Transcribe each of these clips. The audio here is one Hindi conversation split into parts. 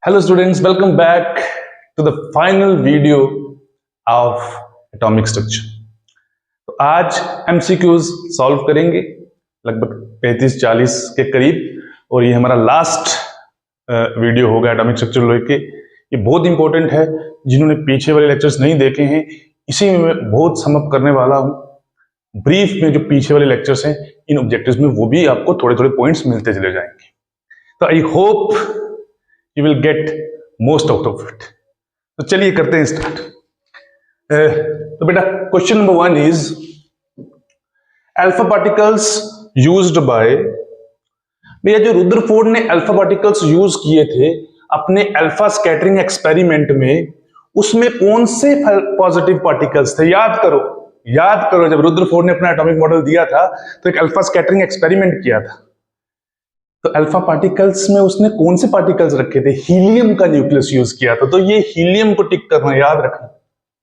Hello students, welcome back to the final video of atomic structure. तो आज MCQs सॉल्व करेंगे लगभग 35-40 के करीब और ये हमारा लास्ट वीडियो होगा एटॉमिक स्ट्रक्चर लेके। ये बहुत इंपॉर्टेंट है, जिन्होंने पीछे वाले लेक्चर्स नहीं देखे हैं इसी में मैं बहुत समअप करने वाला हूँ। ब्रीफ में जो पीछे वाले लेक्चर्स हैं इन ऑब्जेक्टिव्स में वो भी आपको थोड़े थोड़े पॉइंट्स मिलते चले जाएंगे। तो I hope you will get most out of it. तो चलिए करते हैं स्टार्ट। तो बेटा question number 1 is alpha particles used by, भैया जो रुदरफोर्ड ने अल्फा पार्टिकल्स यूज किए थे अपने अल्फा स्कैटरिंग एक्सपेरिमेंट में, उसमें कौन से पॉजिटिव पार्टिकल्स थे? याद करो जब रुदरफोर्ड ने अपना एटॉमिक मॉडल दिया था तो एक अल्फा स्कैटरिंग एक्सपेरिमेंट किया था। तो अल्फा पार्टिकल्स में उसने कौन से पार्टिकल्स रखे थे? हीलियम का न्यूक्लियस यूज किया था। तो ये हीलियम को टिक करना, याद रखना।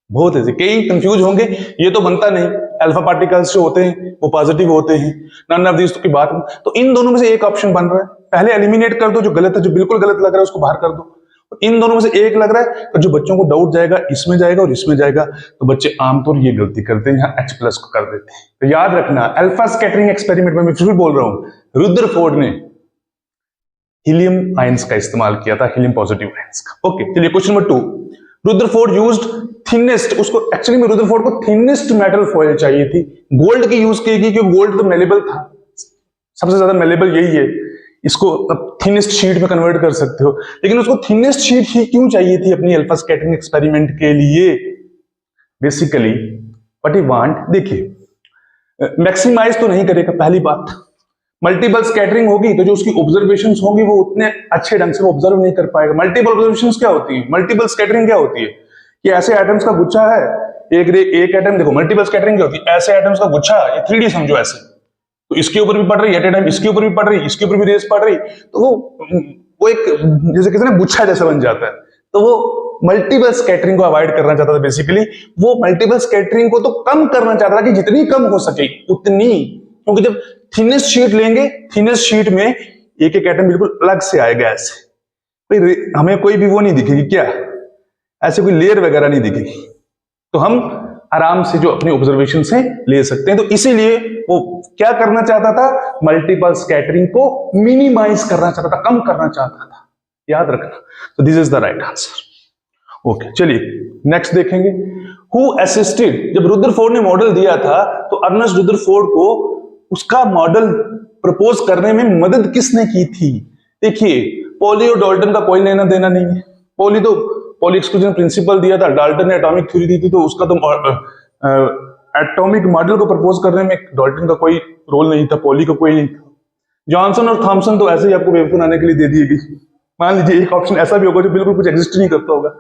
बहुत ऐसे कई कंफ्यूज होंगे, ये तो बनता नहीं, अल्फा पार्टिकल्स जो होते हैं वो पॉजिटिव होते हैं, नन ऑफ दिस की बात। तो इन दोनों में से एक ऑप्शन बन रहा है, पहले एलिमिनेट कर दो जो गलत है, जो बिल्कुल गलत लग रहा है उसको बाहर कर दो। इन दोनों में से एक लग रहा है, तो जो बच्चों को डाउट जाएगा इसमें जाएगा और इसमें जाएगा, तो बच्चे आमतौर ये गलती करते हैं, यहाँ H+ को कर देते हैं। तो याद रखना, अल्फा स्कैटरिंग एक्सपेरिमेंट में मैं फिर बोल रहा हूं, रुदरफोर्ड ने हीलियम आयंस का इस्तेमाल किया था, हीलियम पॉजिटिव आयंस का। ओके चलिए question number 2, Rutherford used thinnest, उसको एक्चुअली में रुदरफोर्ड को थिनेस्ट मेटल फॉयल चाहिए थी, गोल्ड की यूज की क्योंकि गोल्ड तो मेलेबल था, सबसे ज्यादा मेलेबल यही है, इसको अब थिनेस्ट शीट में कन्वर्ट कर सकते हो। लेकिन उसको थिनेस्ट शीट ही क्यों चाहिए थी अपनी अल्फा स्कैटरिंग एक्सपेरिमेंट के लिए? बेसिकली व्हाट ही वांट, देखिए मैक्सिमाइज तो नहीं करेगा, पहली बात। मल्टीपल स्कैटरिंग होगी तो जो उसकी ऑब्जर्वेशंस होंगी वो उतने अच्छे ढंग से ऑब्जर्व नहीं कर पाएगा। मल्टीपल ऑब्जर्वेशंस क्या होती है? मल्टीपल स्कैटरिंग क्या होती है कि ऐसे एटम्स का गुच्छा है, एक एटम, देखो मल्टीपल स्कैटरिंग क्या होती है, ऐसे एटम्स का गुच्छा, ये 3D समझो ऐसे, तो इसके ऊपर भी पड़ रही है एटम, इसके ऊपर भी पड़ रही, इसके ऊपर भी रेस पड़ रही, तो वो एक जैसे किसी ने गुच्छा जैसा बन जाता है। तो वो मल्टीपल स्कैटरिंग को अवॉइड करना चाहता था। बेसिकली वो मल्टीपल स्कैटरिंग को तो कम करना चाहता था कि जितनी कम हो सके उतनी, क्योंकि जब थिनेस्ट शीट लेंगे, थिनेस्ट शीट में एक एक एटम बिल्कुल अलग से आएगा ऐसे, हमें कोई भी वो नहीं दिखेगी, क्या ऐसे कोई लेयर वगैरह नहीं दिखेगी, तो हम आराम से जो अपनी ऑब्जर्वेशन से ले सकते हैं। तो इसीलिए वो क्या करना चाहता था? मल्टीपल स्कैटरिंग को मिनिमाइज करना चाहता था, कम करना चाहता था, याद रखना। तो this is the right answer. Okay चलिए नेक्स्ट देखेंगे, हु असिस्टेड, जब रुदरफोर्ड ने मॉडल दिया था तो अर्नेस्ट रुदरफोर्ड को उसका मॉडल प्रपोज करने में मदद किसने की थी? देखिए पॉली और डाल्टन का कोई लेना देना नहीं है। पॉली एक्सक्लूजन प्रिंसिपल दिया था, डाल्टन ने एटॉमिक थ्योरी दी थी, तो उसका तो एटॉमिक मॉडल को प्रपोज करने में डाल्टन का कोई रोल नहीं था, पॉली का कोई नहीं था। जॉनसन और थॉमसन तो ऐसे ही आपको बेवकूफ बनाने के लिए दे दिए गई। मान लीजिए एक ऑप्शन ऐसा भी होगा जो बिल्कुल कुछ एग्जिस्ट नहीं करता होगा।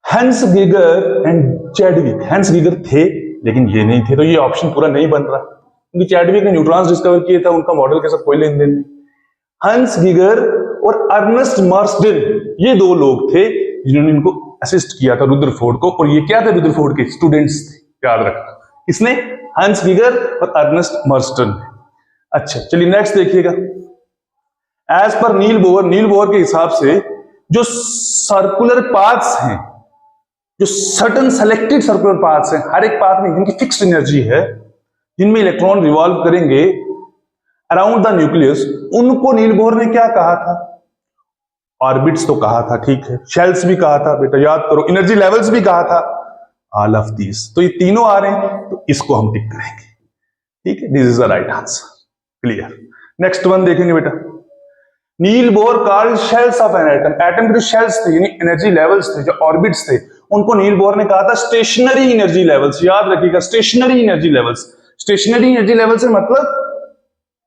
Hans Geiger and Chadwick, Hans Geiger थे लेकिन ये नहीं थे, तो ये ऑप्शन पूरा नहीं बन रहा, क्योंकि चैडविक ने न्यूट्रॉन्स डिस्कवर किए थे, उनका मॉडल के साथ कोई लेन देन नहीं। हंस गीगर और अर्नेस्ट मार्सडेन, ये दो लोग थे जिन्होंने इनको असिस्ट किया था रुदरफोर्ड को, और ये क्या थे? रुदरफोर्ड के स्टूडेंट्स थे, याद रखना। इसने हंस गीगर और अर्नेस्ट मार्सडेन। अच्छा चलिए नेक्स्ट देखिएगा, एज पर नील बोहर के हिसाब से जो सर्कुलर पाथ्स हैं, जो सर्टन सेलेक्टेड सर्कुलर पाथ्स हैं, हर एक पाथ में जिनकी फिक्स्ड एनर्जी है, जिनमें इलेक्ट्रॉन रिवॉल्व करेंगे अराउंड द न्यूक्लियस, उनको नील बोहर ने क्या कहा था? ऑर्बिट्स तो कहा था, ठीक है, शेल्स भी कहा था, बेटा याद करो, एनर्जी लेवल्स भी कहा था, ऑल ऑफ दीज। तो ये तीनों आ रहे हैं, तो इसको हम टिक करेंगे, ठीक है, this is the right answer. Clear. Next one देखेंगे बेटा, Niels Bohr called shells of an atom, atom के जो शेल्स थे यानी एनर्जी लेवल्स थे, जो ऑर्बिट्स थे, उनको नील बोहर ने कहा था स्टेशनरी एनर्जी लेवल्स। याद रखिएगा, stationary energy levels. Stationary energy level से मतलब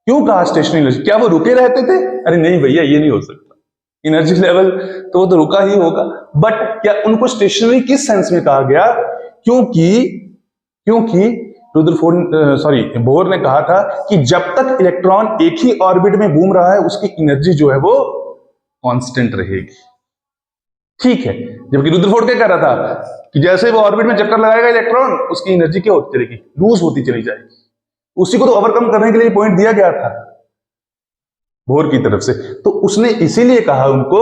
क्यों कहा स्टेशनरी एनर्जी? क्या वो रुके रहते थे? अरे नहीं भैया, ये नहीं हो सकता, एनर्जी लेवल तो वो तो रुका ही होगा, बट क्या उनको स्टेशनरी किस सेंस में कहा गया? क्योंकि बोहर ने कहा था कि जब तक इलेक्ट्रॉन एक ही ऑर्बिट में घूम रहा है उसकी एनर्जी जो है वो कांस्टेंट रहेगी, ठीक है। जबकि रुदरफोर्ड क्या कह रहा था कि जैसे वो ऑर्बिट में चक्कर लगाएगा इलेक्ट्रॉन, उसकी एनर्जी क्या होती चलेगी? लूज होती चली जाएगी। उसी को तो ओवरकम करने के लिए पॉइंट दिया गया था बोहर की तरफ से। तो उसने इसीलिए कहा उनको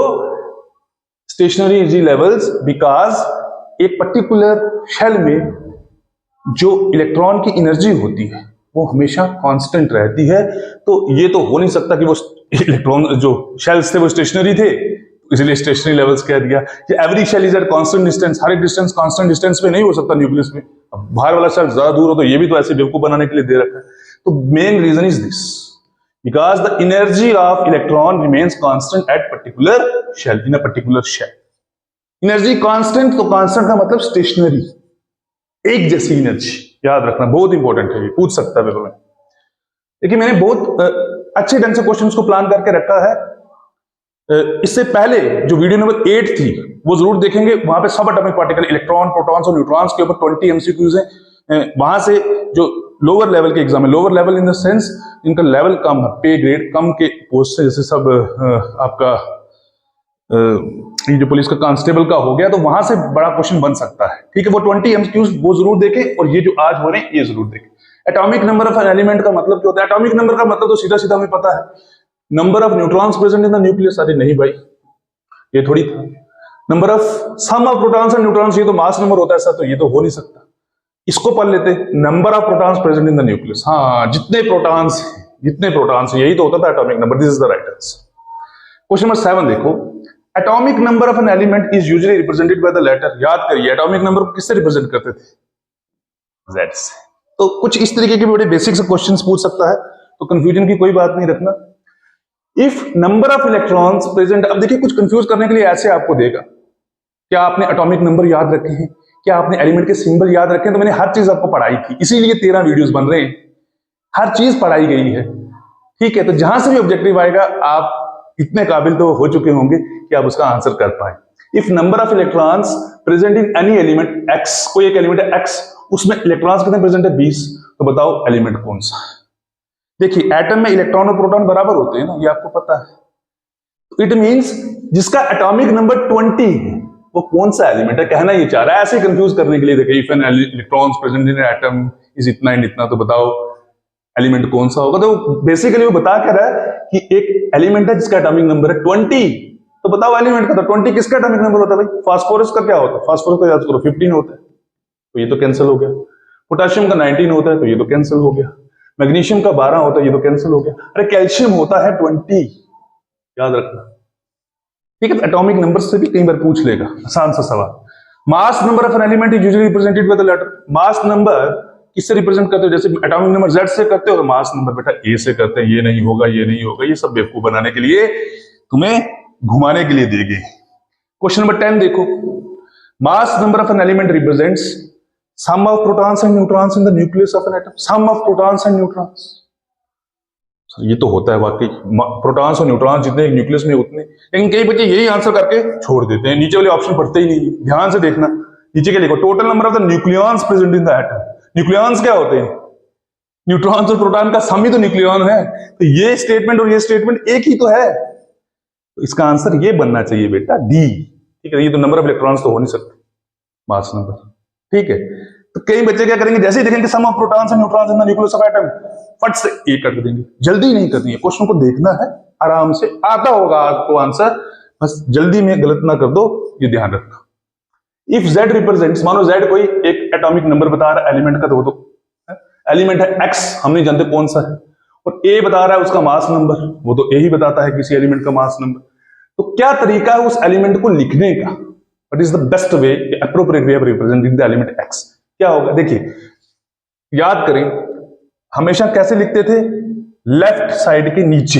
स्टेशनरी एनर्जी लेवल्स बिकॉज एक पर्टिकुलर शेल में जो इलेक्ट्रॉन की एनर्जी होती है वो हमेशा कांस्टेंट रहती है। तो ये तो हो नहीं सकता कि वो इलेक्ट्रॉन जो शेल्स थे वो स्टेशनरी थे, इसलिए स्टेशनरी लेवल्स कह दिया। कि every shell is at constant distance, हर एक डिस्टेंस कांस्टेंट डिस्टेंस पे नहीं हो सकता न्यूक्लियस में। अब बाहर वाला शेल ज्यादा दूर हो तो ये भी तो ऐसे बेवकूफ बनाने के लिए दे रखा है। तो main reason is this, because the energy of electron remains constant at particular shell, in a particular shell. Energy constant, तो कांस्टेंट का मतलब स्टेशनरी, एक जैसी एनर्जी, याद रखना बहुत इंपॉर्टेंट है, ये पूछ सकता है पेपर में। देखिए मैंने बहुत अच्छे ढंग से क्वेश्चंस को प्लान करके रखा है। इससे पहले जो वीडियो नंबर 8 थी वो जरूर देखेंगे, वहां पे सब एटॉमिक पार्टिकल, इलेक्ट्रॉन, प्रोटॉन्स और न्यूट्रॉन्स के ऊपर 20 एमसीक्यूज हैं। वहां से जो लोअर लेवल के एग्जाम है, lower level in the sense इनका लेवल कम है, पे ग्रेड कम के पोस्ट से, जैसे सब आपका ये जो पुलिस का कांस्टेबल का हो गया, तो वहां से बड़ा क्वेश्चन बन सकता है। ठीक है, वो 20 एमसीक्यूज वो जरूर देखें, और ये जो आज हो रहे हैं ये जरूर देखें। Atomic number of an element का मतलब क्या होता है? एटॉमिक नंबर का मतलब तो सीधा सीधा हमें पता है, number of neutrons present in the nucleus. अरे नहीं भाई, ये थोड़ी था। Number of sum of protons and neutrons, ये तो मास नंबर होता है, ऐसा तो ये तो हो नहीं सकता। इसको पढ़ लेते, number of protons present in the nucleus. हाँ, जितने प्रोटॉन्स यही तो होता था atomic number. This is the right answer. Question number 7 देखो, atomic number of an element is usually represented by the letter. याद करिए एटॉमिक नंबर को किससे रिप्रेजेंट करते थे? Z से। तो कुछ इस तरीके के बड़े बेसिक से क्वेश्चंस पूछ सकता है, तो कंफ्यूजन की कोई बात नहीं रखना। If number of electrons present, अब देखिए कुछ कंफ्यूज करने के लिए ऐसे आपको देगा, क्या आपने एटॉमिक नंबर याद रखे हैं, क्या आपने एलिमेंट के सिंबल याद रखे हैं? तो मैंने हर चीज आपको पढ़ाई थी, इसीलिए 13 वीडियोस बन रहे हैं, हर चीज पढ़ाई गई है। ठीक है, तो जहां से भी ऑब्जेक्टिव आएगा आप इतने काबिल तो हो चुके होंगे कि आप उसका आंसर कर पाए। If number of electrons present in any element x, कोई एक एलिमेंट है x, उसमें इलेक्ट्रॉन्स कितने प्रेजेंट है? 20। तो बताओ एलिमेंट कौन सा? देखिए एटम में इलेक्ट्रॉन और प्रोटॉन बराबर होते हैं ना, ये आपको पता है। इट मींस जिसका एटॉमिक नंबर 20 है वो कौन सा एलिमेंट है, कहना ये चाह रहा है। ऐसे कंफ्यूज करने के लिए देखिए, if an electrons present in atom is इतना एंड इतना, तो बताओ एलिमेंट कौन सा होगा? तो बेसिकली वो बता क्या रहा है कि एक एलिमेंट है जिसका एटॉमिक नंबर है 20, तो बताओ एलिमेंट का। तो 20 किसका एटॉमिक नंबर होता है भाई? फास्फोरस का क्या होता है? फास्फोरस का याद करो 15 होता है, तो ये तो कैंसिल हो गया। पोटेशियम का 19 होता है, तो ये तो कैंसिल हो गया। मैग्नीशियम का 12 होता है, ये तो कैंसिल हो गया। अरे कैल्शियम होता है 20, याद रखना। ठीक है, एटॉमिक नंबर से भी कई बार पूछ लेगा, आसान सा सवाल। Mass number of an element is usually represented by the letter. Mass number किससे रिप्रेजेंट करते हो? जैसे एटॉमिक नंबर Z से करते हो, तो मास नंबर बेटा A से करते हैं। ये नहीं होगा, ये नहीं होगा, ये सब बेवकूफ बनाने के लिए, तुम्हें घुमाने के लिए दिए गए। क्वेश्चन नंबर 10 देखो, mass number of an element represents sum of protons and neutrons in the nucleus of an atom. Sum of protons and neutrons, ये तो होता है वाकई, प्रोटॉन्स और न्यूट्रॉन्स जितने न्यूक्लियस में उतने। लेकिन कई बच्चे यही आंसर करके छोड़ देते हैं, नीचे वाले ऑप्शन पढ़ते ही नहीं। ध्यान से देखना, नीचे के लिखो, total number of the nucleons present in the atom. Nucleons क्या होते हैं? न्यूट्रॉन्स और प्रोटॉन का सम ही तो न्यूक्लियॉन है। तो ये स्टेटमेंट और ये स्टेटमेंट एक ही तो है, तो इसका आंसर ये बनना चाहिए बेटा डी। ठीक है, ये तो नंबर ऑफ इलेक्ट्रॉन्स तो हो नहीं सकते, मास नंबर। ठीक है, तो कई बच्चे क्या करेंगे, जैसे ही देखेंगे sum of protons and neutrons in the nucleus of atom, फट से एक कर देंगे। जल्दी नहीं करनी है, क्वेश्चन को देखना है आराम से, आता होगा आपको आंसर, बस जल्दी में गलत ना कर दो, ये ध्यान रखना। इफ Z रिप्रेजेंट्स, मानो Z कोई एक एटॉमिक नंबर बता रहा है एलिमेंट का, तो वो तो एलिमेंट है X, हम नहीं जानते कौन सा है, और A बता रहा है उसका मास नंबर, वो तो A ही बताता है किसी एलिमेंट का मास नंबर। तो क्या तरीका है उस एलिमेंट को लिखने का? What is the best way, appropriate way of representing the element X? क्या होगा? देखिए याद करें, हमेशा कैसे लिखते थे? लेफ्ट साइड के नीचे,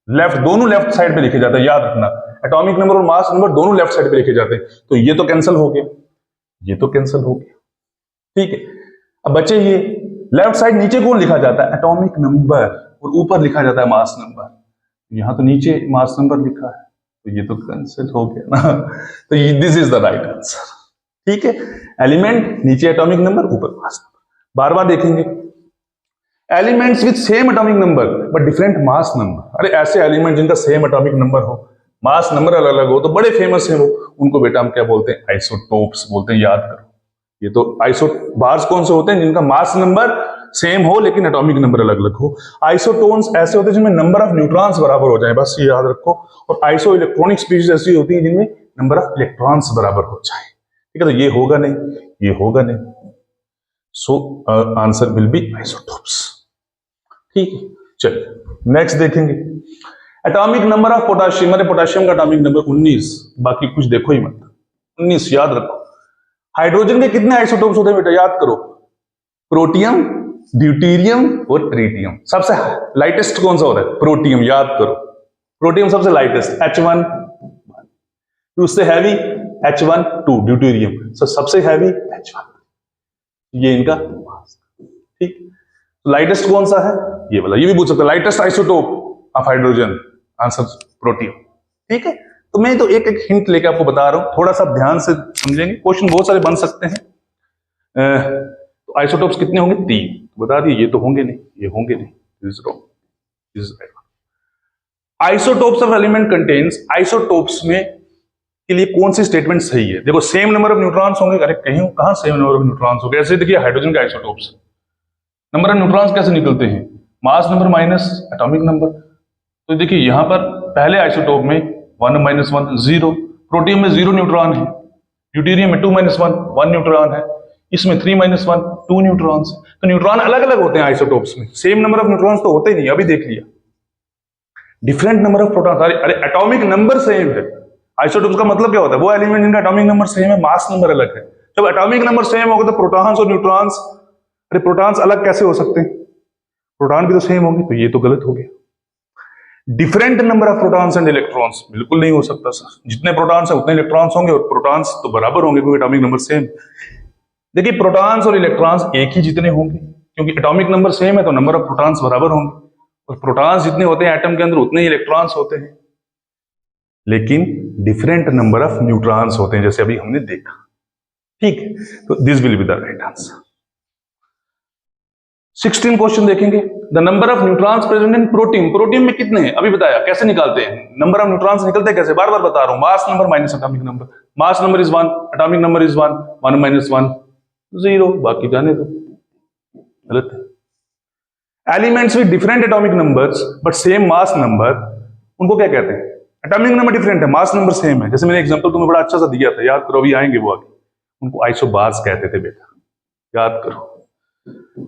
लेफ्ट, दोनों लेफ्ट साइड पे लिखे जाते हैं, याद रखना। एटॉमिक नंबर और मास नंबर दोनों लेफ्ट साइड पे लिखे जाते हैं, तो ये तो कैंसिल हो गया, ये तो कैंसिल हो गया। ठीक है, अब बचे ये लेफ्ट साइड, नीचे कौन लिखा जाता है? एटॉमिक नंबर, और ऊपर लिखा जाता है मास नंबर। यहां तो नीचे मास नंबर लिखा है, तो ये तो कैंसिल हो गया ना। तो this is the right answer. ठीक है, एलिमेंट नीचे एटॉमिक नंबर, ऊपर मास नंबर। बार बार देखेंगे, elements with same atomic number but different mass number. अरे ऐसे एलिमेंट जिनका सेम एटॉमिक नंबर हो, मास नंबर अलग अलग हो, तो बड़े फेमस हैं वो, उनको बेटा हम क्या बोलते हैं? आइसोटोप्स बोलते हैं, याद करो। ये तो बार्स कौन से होते हैं? जिनका मास नंबर सेम हो लेकिन एटॉमिक नंबर अलग अलग हो। आइसोटोन्स ऐसे होते हैं जिनमें नंबर ऑफ न्यूट्रॉन्स बराबर हो जाए, बस ये याद रखो। और आइसो इलेक्ट्रॉनिक स्पीशीज ऐसी होती है जिनमें नंबर ऑफ इलेक्ट्रॉन्स बराबर हो जाए। ठीक है, तो ये होगा नहीं, ये होगा नहीं, so answer will be isotopes. ठीक है, चलिए नेक्स्ट देखेंगे। एटॉमिक नंबर ऑफ पोटाशियम, अरे पोटाशियम का एटॉमिक नंबर 19, बाकी कुछ देखो ही मत, 19 याद रखो। हाइड्रोजन के कितने आइसोटोप्स होते हैं बेटा, याद करो, प्रोटियम, ड्यूटेरियम और ट्रीटियम। सबसे लाइटेस्ट कौन सा होता है, प्रोटियम, याद करो, प्रोटियम सबसे लाइटेस्ट, H1, उससे हैवी H1 2 ड्यूटेरियम, सबसे हैवी H1, ये इनका मास। ठीक, लाइटेस्ट कौन सा है, ये वाला। ये भी पूछ सकते हैं lightest isotope of hydrogen, answer protium. ठीक है, तो मैं तो एक एक हिंट लेके आपको बता रहा हूं, थोड़ा सा ध्यान से समझेंगे, क्वेश्चन बहुत सारे बन सकते हैं। तो आइसोटोप्स कितने होंगे, 3, तो बता दिए, ये तो होंगे नहीं, ये होंगे नहीं, this is wrong, this is right. Isotopes of element contains, isotopes में के लिए कौन सी स्टेटमेंट सही है, देखो सेम नंबर ऑफ न्यूट्रॉन्स होंगे, अरे कहीं कहां सेम नंबर ऑफ न्यूट्रॉन्स होंगे, ऐसे देखिए हाइड्रोजन के आइसोटोप्स, नंबर ऑफ न्यूट्रॉन्स कैसे निकलते हैं, mass number minus atomic number. तो देखिए यहां पर पहले आइसोटोप में 1 - 1 0, प्रोटियम में 0 न्यूट्रॉन है, ड्यूटेरियम में 2 - 1 1 न्यूट्रॉन है, इसमें 3 - 1 2 न्यूट्रॉन्स। तो न्यूट्रॉन अलग अलग होते हैं आइसोटोप्स में, सेम नंबर ऑफ न्यूट्रॉन्स तो होते ही नहीं, अभी देख लिया। डिफरेंट नंबर ऑफ प्रोटॉन्स, अरे एटॉमिक नंबर सेम है। आइसोटोप्स का मतलब क्या होता है, वो एलिमेंट जिनका एटॉमिक नंबर सेम है, मास नंबर अलग है। जब एटॉमिक नंबर सेम होगा तो प्रोटॉन्स और न्यूट्रॉन्स, अरे प्रोटॉन्स अलग कैसे हो सकते हैं, प्रोटॉन भी तो सेम होंगे, तो ये तो गलत हो गया। Different number of protons and electrons, बिल्कुल नहीं हो सकता सर, जितने प्रोटॉन्स है उतने इलेक्ट्रॉन्स होंगे, और प्रोटॉन्स तो बराबर होंगे क्योंकि एटॉमिक नंबर सेम। देखिए प्रोटॉन्स और इलेक्ट्रॉन्स एक ही जितने होंगे, क्योंकि एटॉमिक नंबर सेम है तो नंबर ऑफ प्रोटॉन्स बराबर होंगे, और प्रोटॉन्स जितने होते हैं एटम के अंदर उतने ही इलेक्ट्रॉन्स होते हैं, लेकिन डिफरेंट नंबर ऑफ न्यूट्रॉन्स होते हैं, जैसे अभी हमने देखा। ठीक है, तो this will be the right answer. 16 question देखेंगे। The number of neutrons present in protein, protein में कितने हैं अभी बताया, कैसे निकालते हैं नंबर ऑफ न्यूट्रॉन्स, निकलते कैसे, बार बार बता रहा हूं, mass number minus atomic number, mass number is 1, atomic number is 1, 1 - 1 0, बाकी जाने दो, गलत है। Elements with different atomic numbers but same mass number, उनको क्या कहते हैं, एटॉमिक नंबर डिफरेंट है, मास नंबर सेम है। जैसे मैंने एग्जांपल तुम्हें बड़ा अच्छा सा दिया था, याद करो, अभी आएंगे वो आगे, उनको आइसोबार्स कहते थे बेटा, याद करो,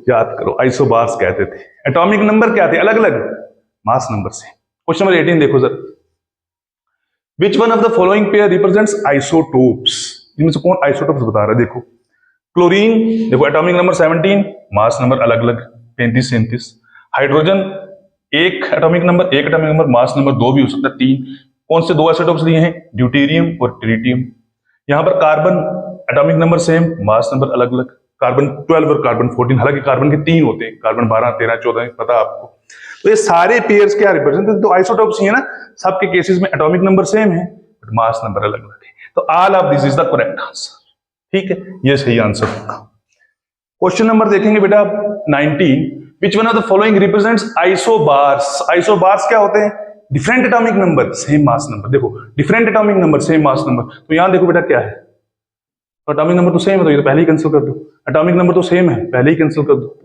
याद करो, आइसोबार्स कहते थे। एटॉमिक नंबर क्या थे, अलग अलग, मास नंबर से। क्वेश्चन नंबर 18 देखो sir, which one of the following pair represents isotopes, इनमें से कौन आइसोटोप्स बता रहा है, देखो क्लोरीन, देखो एटॉमिक नंबर 17, मास नंबर अलग अलग 35 37। हाइड्रोजन एक एटॉमिक नंबर, मास नंबर 2 भी हो सकता है, 3। कौन से 2 आइसोटोप्स लिए हैं, ड्यूटेरियम और ट्रिटियम। यहां पर carbon atomic number same, mass number अलग अलग, कार्बन 12 और कार्बन 14, हालांकि कार्बन के 3 होते हैं, कार्बन 12 13 14, पता आपको। तो ये सारे पेयर्स क्या रिप्रेजेंट, तो आइसोटोप्स ही है ना, सबके केसेस में एटॉमिक नंबर सेम है बट मास नंबर अलग अलग है। तो all of this is the correct answer. ठीक है, ये सही आंसर होगा। क्वेश्चन नंबर देखेंगे बेटा 19, which one of the following represents isobars. Isobars क्या होते हैं, different atomic number same mass number. देखो different atomic number same mass number, तो यहां देखो बेटा क्या है, तो एटॉमिक नंबर तो सेम है, तो ये तो पहले ही कैंसिल कर दो, एटॉमिक नंबर तो सेम है, पहले ही कैंसिल कर दो।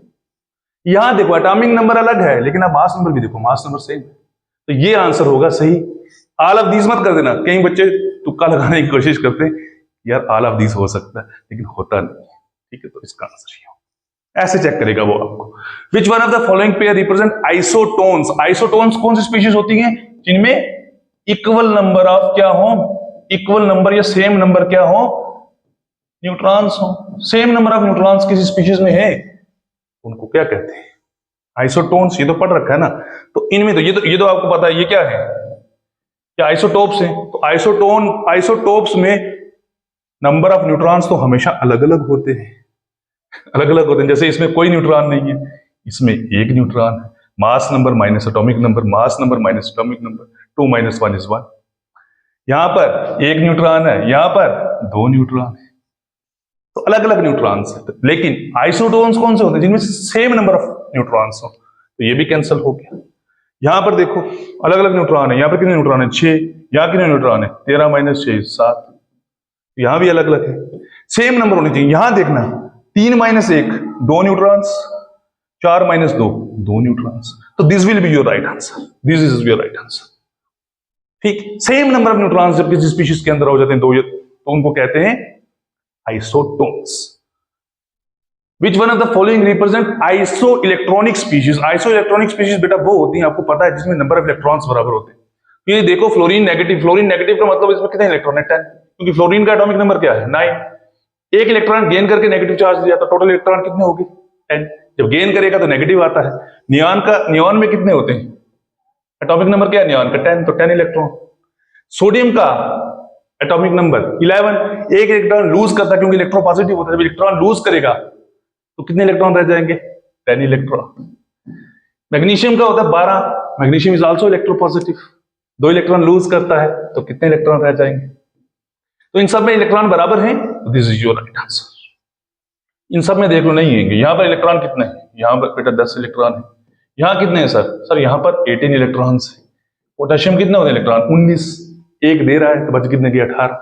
यहां देखो एटॉमिक नंबर अलग है, लेकिन आप मास नंबर भी देखो, मास नंबर सेम है, तो ये आंसर होगा सही। ऑल ऑफ दीज मत कर देना, कई बच्चे तुक्का लगाने की कोशिश करते हैं, यार ऑल ऑफ दीज हो सकता है, लेकिन होता नहीं। ठीक है, तो इसका आंसर ये हो, ऐसे चेक करेगा वो आपको। विच one of the following pair represent isotones. Isotones कौन सी स्पीशीज होती हैं, जिनमें इक्वल नंबर ऑफ क्या हो, इक्वल नंबर या सेम नंबर क्या हो, न्यूट्रॉन्स हो। सेम नंबर ऑफ न्यूट्रॉन्स किसी स्पीशीज में है, उनको क्या कहते हैं, आइसोटोन्स। ये तो पढ़ रखा है ना, तो इनमें तो ये तो आपको पता है, ये क्या है, क्या आइसोटोप्स हैं। तो आइसोटोप्स में नंबर ऑफ न्यूट्रॉन्स तो हमेशा अलग अलग होते हैं, अलग अलग होते हैं। जैसे इसमें कोई न्यूट्रॉन नहीं है, इसमें एक न्यूट्रॉन है, mass number minus atomic number, mass number minus atomic number, 2 - 1 is 1। यहां पर एक न्यूट्रॉन है, यहां पर 2 न्यूट्रॉन है, तो अलग अलग न्यूट्रॉन्स है। लेकिन आइसोटोन्स कौन से होते हैं, जिनमें सेम नंबर ऑफ न्यूट्रॉन्स हो, तो ये भी कैंसिल हो गया। यहां पर देखो अलग अलग न्यूट्रॉन है, यहां पर कितने न्यूट्रॉन है, 6, यहां कितने न्यूट्रॉन है, 13 - 6 7, यहां भी अलग अलग है, सेम नंबर होने चाहिए। यहां देखना 3 - 1 2 न्यूट्रॉन्स, 4 - 2 2 न्यूट्रॉन्स, तो this will be your right answer, this is your right answer. ठीक, सेम नंबर ऑफ न्यूट्रॉन्स जब किसी स्पीशीज के अंदर हो जाते हैं दो, तो उनको कहते हैं isotones. Which one of the following represent iso electronic species? Iso electronic species बेटा वो होती हैं, आपको पता है, जिसमें नंबर ऑफ इलेक्ट्रॉन्स बराबर होते हैं। तो ये देखो फ्लोरीन नेगेटिव, फ्लोरीन नेगेटिव का मतलब इसमें कितने इलेक्ट्रॉन है? 10, क्योंकि फ्लोरीन का एटॉमिक नंबर क्या है? 9। एक इलेक्ट्रॉन गेन करके नेगेटिव चार्ज दिया तो टोटल इलेक्ट्रॉन कितने हो गए? 10। जब गेन करेगा तो नेगेटिव आता है। नियॉन में कितने होते हैं? एटॉमिक नंबर क्या है नियॉन का? 10, तो 10 इलेक्ट्रॉन। सोडियम का एटॉमिक नंबर 11। एक इलेक्ट्रॉन लूज करता है क्योंकि इलेक्ट्रॉन पॉजिटिव होता है, जब इलेक्ट्रॉन लूज करेगा तो कितने इलेक्ट्रॉन रह जाएंगे? 10 इलेक्ट्रॉन। मैग्नीशियम का होता है 12। Magnesium is also electropositive, 2 electron lose करता है तो कितने इलेक्ट्रॉन रह जाएंगे? तो इन सब में इलेक्ट्रॉन बराबर हैं, this is your right answer. इन सब में देख लो नहीं है, यहां पर इलेक्ट्रॉन कितने हैं? यहां पर बेटा 10 इलेक्ट्रॉन है। यहां कितने हैं सर यहां पर 18 इलेक्ट्रॉन्स है। पोटेशियम कितने होते हैं इलेक्ट्रॉन? 19। एक दे रहा है तो बच कितने के? 18।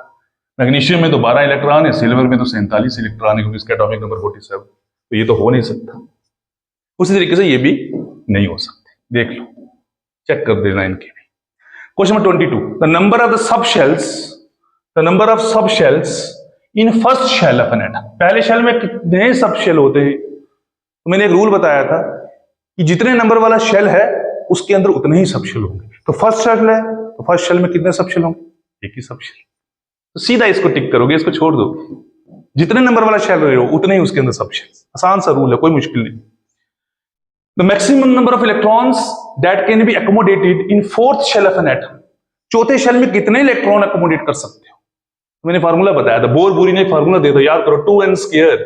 मैग्नीशियम में तो 12 इलेक्ट्रॉन है, सिल्वर में तो 47 इलेक्ट्रॉन है क्योंकि इसका एटॉमिक नंबर 47। तो ये तो हो नहीं सकता। उसी तरीके से ये भी नहीं हो सकते। देख लो, चेक कर देना इनके भी। Question number 22, the number of the sub shells in first shell of an atom. पहले शेल में कितने सब शेल होते हैं? तो मैंने एक रूल बताया था कि जितने नंबर वाला शेल है उसके अंदर उतने ही सब शेल होंगे। तो फर्स्ट शेल है तो फर्स्ट शेल में कितने सब शेल होंगे? एक ही सब शेल। तो सीधा इसको टिक करोगे, इसको छोड़ दो। जितने नंबर वाला शेल रहे हो उतने ही उसके अंदर सब शेल। आसान सा रूल है, कोई मुश्किल नहीं। The maximum number of electrons that can be accommodated in fourth shell of an atom. चौथे शेल में कितने इलेक्ट्रॉन अकोमोडेट कर सकते हो? मैंने फार्मूला बताया था, बोर-बुरी ने फार्मूला दे दो, याद करो, 2n²।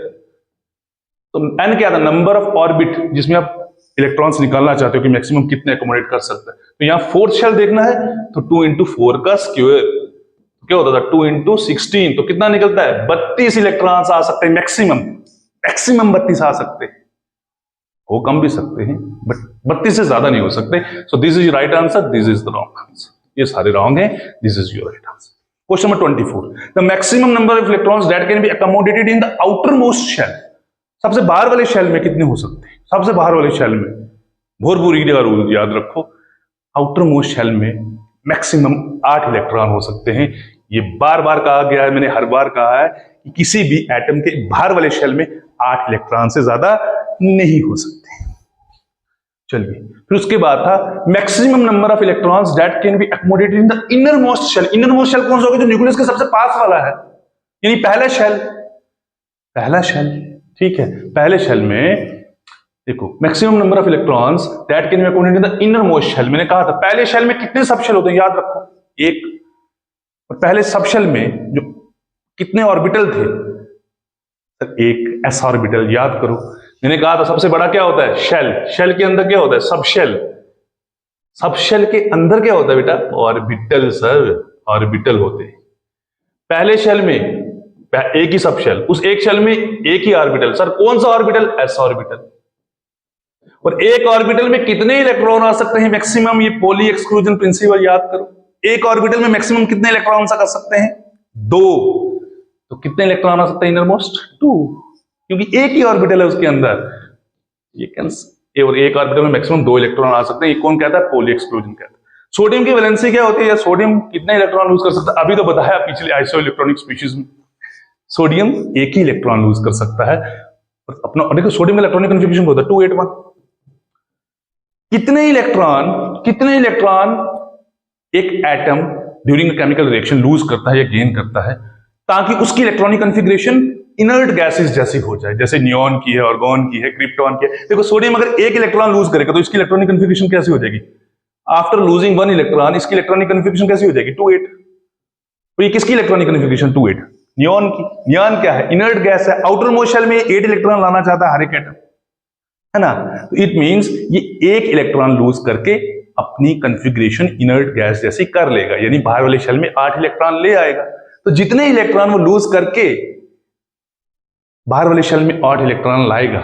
तो n क्या था? नंबर ऑफ ऑर्बिट जिसमें आप इलेक्ट्रॉन्स निकालना चाहते हो कि मैक्सिमम कितने अकोमोडेट कर सकता है। तो यहां फोर्थ शेल देखना है तो 2 × 4 का स्क्वायर क्या होता था? 2 × 16। तो कितना निकलता है? 32 इलेक्ट्रॉन्स आ सकते हैं मैक्सिमम 32 आ सकते हैं। वो कम भी सकते हैं बट 32 से ज्यादा नहीं हो सकते। So this is right answer, this is the wrong answer. ये सारे रॉन्ग है, this is your right answer. Question number 24, the maximum number of electrons that can be accommodated in the outermost shell. सबसे बाहर वाले शेल में कितने हो सकते हैं? सबसे बाहर वाले शेल में भोरपुरी का रूल याद रखो, आउटर मोस्ट शेल में मैक्सिमम 8 इलेक्ट्रॉन हो सकते हैं। ये बार बार कहा गया है, मैंने हर बार कहा है कि किसी भी एटम के बाहर वाले शेल में 8 इलेक्ट्रॉन से ज्यादा नहीं हो सकते। चलिए, फिर उसके बाद था maximum number of electrons that can be accommodated in the innermost shell. Innermost shell कौन सा होगा? जो न्यूक्लियस के सबसे पास वाला है, यानी पहला शेल। ठीक है, पहले शेल में देखो maximum number of electrons that can be accommodated in the innermost shell. मैंने कहा था पहले शेल में कितने सब शेल होते हैं? याद रखो, एक। और पहले सब शेल में जो कितने ऑर्बिटल थे? एक s ऑर्बिटल। याद करो, मैंने कहा था सबसे बड़ा क्या होता है? शेल। शेल के अंदर क्या होता है? सब शेल। सब शेल के अंदर क्या होता है बेटा? ऑर्बिटल सर, ऑर्बिटल होते हैं। पहले शेल में एक ही सब शेल, उस एक शेल में एक ही ऑर्बिटल। सर कौन सा ऑर्बिटल? s orbital. और एक ऑर्बिटल में कितने इलेक्ट्रॉन आ सकते हैं मैक्सिमम? ये पॉली एक्सक्लूजन प्रिंसिपल याद करो। एक ऑर्बिटल में मैक्सिमम कितने इलेक्ट्रॉन आ सकते हैं? 2। तो कितने इलेक्ट्रॉन आ सकते हैं इनर मोस्ट? 2, क्योंकि एक ही ऑर्बिटल है उसके अंदर। ये और एक ऑर्बिटल में मैक्सिमम 2 इलेक्ट्रॉन आ सकते हैं। ये कौन कहता है? पॉली एक्सक्लूजन कहता है। सोडियम की वैलेंसी क्या होती है? सोडियम कितने इलेक्ट्रॉन लूज कर सकता है? अभी तो बताया पिछले आइसो इलेक्ट्रॉनिक स्पीशीज में सोडियम एक ही इलेक्ट्रॉन लूज कर सकता है। और अपना देखो सोडियम का इलेक्ट्रॉनिक कन्फिग्रेशन होता है 281। कितने इलेक्ट्रॉन एक atom during chemical reaction lose करता है या गेन करता है ताकि उसकी इलेक्ट्रॉनिक कन्फिग्रेशन इनर्ट गैसेस जैसी हो जाए, जैसे नियॉन की है, ऑर्गॉन की है, क्रिप्टॉन की है। देखो सोडियम अगर एक इलेक्ट्रॉन लूज करेगा तो इसकी इलेक्ट्रॉनिक कन्फिग्रेशन कैसी हो जाएगी? आफ्टर लूजिंग 1 इलेक्ट्रॉन इसकी इलेक्ट्रॉनिक कन्फिग्रेशन कैसी हो जाएगी? 2 8। तो ये किसकी इलेक्ट्रॉनिक कन्फिग्रेशन? 2 8, नियॉन की। नियॉन क्या है? इनर्ट गैस है। आउटर मोस्ट शेल में 8 इलेक्ट्रॉन लाना चाहता है हर एक एटम, है ना। तो इट मींस ये एक इलेक्ट्रॉन लूज करके अपनी कन्फिग्रेशन इनर्ट गैस जैसी कर लेगा, यानी बाहर वाले शेल में 8 इलेक्ट्रॉन ले आएगा। तो जितने इलेक्ट्रॉन वो लूज करके बाहर वाले शेल में 8 इलेक्ट्रॉन लाएगा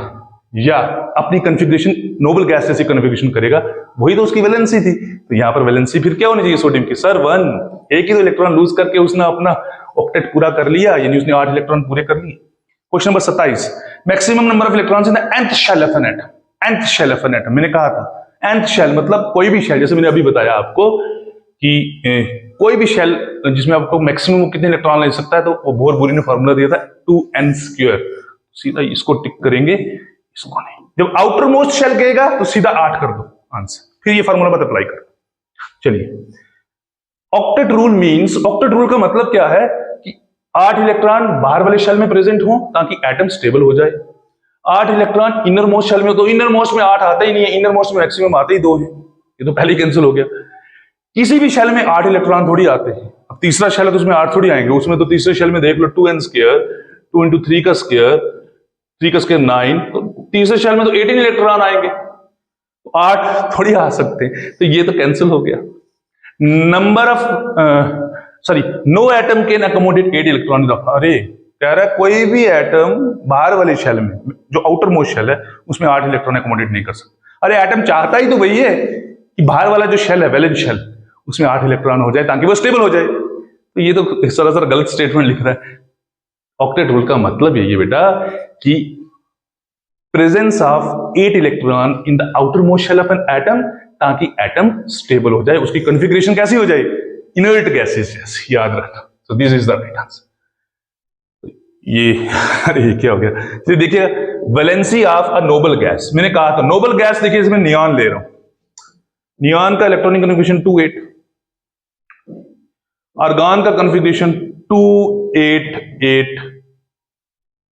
या अपनी कन्फिग्रेशन नोबल गैस जैसी कन्फिग्रेशन करेगा, वही तो उसकी वैलेंसी थी। तो यहां पर वैलेंसी फिर क्या होनी चाहिए सोडियम की? सर 1। एक ही तो इलेक्ट्रॉन लूज करके उसने अपना ऑक्टेट पूरा कर लिया, यानी उसने 8 इलेक्ट्रॉन पूरे कर लिए। Question number 27, maximum number of electrons in the nth shell of an atom. nth shell of an atom मैंने कहा था nth शेल मतलब कोई भी शेल, जैसे मैंने अभी बताया आपको कि कोई भी शेल जिसमें आपको मैक्सिमम कितने इलेक्ट्रॉन ले सकता है, तो वो बोर-बुरी ने फॉर्मूला दिया था 2n²। सीधा इसको टिक करेंगे, इसको नहीं। जब आउटर मोस्ट शेल कहेगा तो सीधा 8 कर दो आंसर, फिर ये फॉर्मूला मत अप्लाई कर। चलिए, octet rule means, octet rule का मतलब क्या है कि 8 इलेक्ट्रॉन बाहर वाले शेल में प्रेजेंट हो ताकि एटम स्टेबल हो जाए। 8 इलेक्ट्रॉन इनर मोस्ट शेल में हो तो इनर मोस्ट में 8 आता ही नहीं है, इनर मोस्ट में मैक्सिमम आते ही 2 है, ये तो पहले ही कैंसिल हो गया। किसी भी शेल में 8 इलेक्ट्रॉन थोड़ी आते हैं। अब तीसरा शेल है तो उसमें 8 थोड़ी आएंगे, उसमें तो तीसरे शेल में देख लो 2n², 2 इंटू 3 का स्क्वायर, 3 का स्क्वायर 9, तो तीसरे शेल में तो 18 इलेक्ट्रॉन आएंगे, तो 8 थोड़ी आ सकते हैं, तो ये तो कैंसिल हो गया। Number of no atom can accommodate 8 electron. अरे कह रहा है कोई भी एटम बाहर वाले शेल में, जो आउटर मोस्ट शेल है, उसमें 8 इलेक्ट्रॉन अकोमोडेट नहीं कर सकता। अरे एटम चाहता ही तो वही है कि बाहर वाला जो शेल है, वैलेंस शेल, उसमें 8 इलेक्ट्रॉन हो जाए ताकि वो स्टेबल हो जाए। तो ये तो सरासर गलत स्टेटमेंट लिख रहा है। ऑक्टेट रूल का मतलब यही है बेटा कि presence of 8 electron in the outermost shell of an atom, ताकि एटम स्टेबल हो जाए, उसकी कॉन्फ़िगरेशन कैसी हो जाए, इनर्ट गैसेस जैसी, याद रखना। सो this is the right answer. ये अरे क्या हो गया, तो देखिए valency of a noble gas, मैंने कहा था नोबल गैस, देखिए इसमें नियॉन ले रहा हूं, नियॉन का इलेक्ट्रॉनिक कॉन्फ़िगरेशन 2-8, आर्गन का कॉन्फ़िगरेशन 2-8-8,